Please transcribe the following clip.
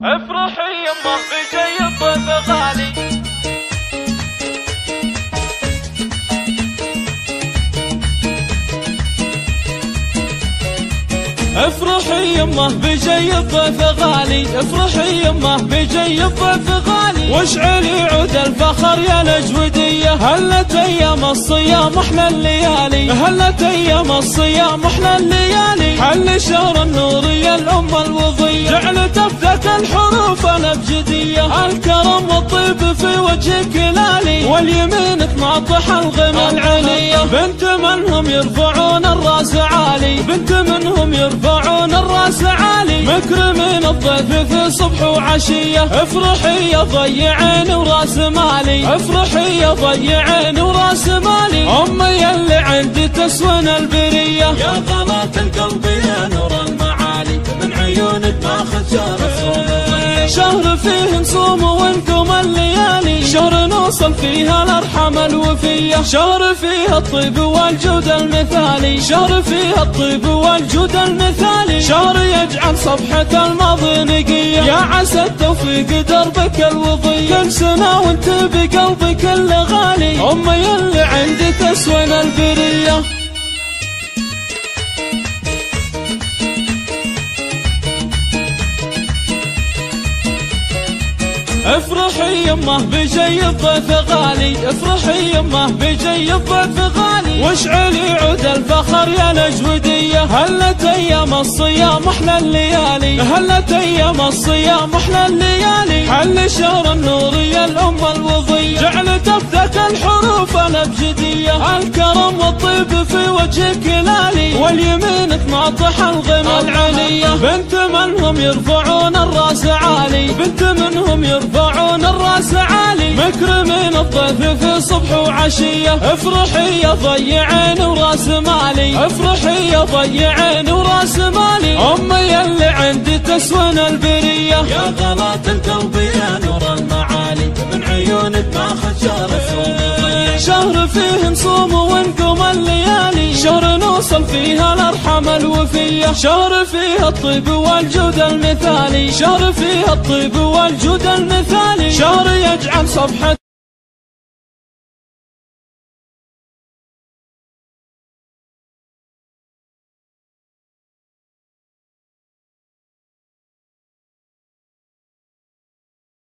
افرحي يمه بجاي الضيف غالي. افرحي يمه بجاي الضيف غالي، افرحي يمه بجاي الضيف غالي، واشعلي عود الفخر يا الأجودية. هلت ايام الصيام احلى الليالي، هلت ايام الصيام احلى الليالي، حل شهر النور يا الام الوضية، جعلت افدك الحروف الابجدية. الكرم والطيب في وجهك لالي، واليمين تناطح الغنى العلية. بنت منهم يرفعون الراس عالي، بنت منهم يرفعون الراس عالي، مكرمين الضيف في صبح وعشية. افرحي يا ضيعين وراس مالي، افرحي يا ضيعين وراس مالي، امي يلي عندي تسون البرية. يا ضلات القلب يا نور المعالي، من عيونك ماخذ شهر فيه نصوم ونقوم الليالي، شهر نوصل فيها الارحام الوفية، شهر فيها الطيب والجود المثالي، شهر فيها الطيب والجود المثالي، شهر يجعل صفحة الماضي نقية. يا عسى التوفيق دربك الوضية، كل سنة وانت بقلبي كل غالي، امي اللي عندي تسون البرية. افرحي يمه بجاي الضيف غالي، افرحي يمه بجاي الضيف غالي، واشعلي عود الفخر يا الأجودية. هلت ايام الصيام احلى الليالي، هلت ايام الصيام احلى الليالي، حل شهر النور يا الام الوضية، جعلت افدك الحروف الابجدية. الكرم والطيب في وجهك لالي، واليمين تناطح الغنى العلية. بنت منهم يرفعون الراس عالي، بنت منهم يرفعون الراس عالي، مكرمين الضيف في صبح وعشية. افرحي يا ضيعين وراس مالي، افرحي يا ضيعين وراس مالي، امي يلي عندي تسون البرية. يا ضلات القلب يا نور المعالي، من عيونك ماخذ شهر فيه نصوم ونقوم الليالي، شهر نوصل فيها الارحام الوفية، شهر فيها الطيب والجود المثالي، شهر فيها الطيب والجود المثالي، شهر يجعل صفحة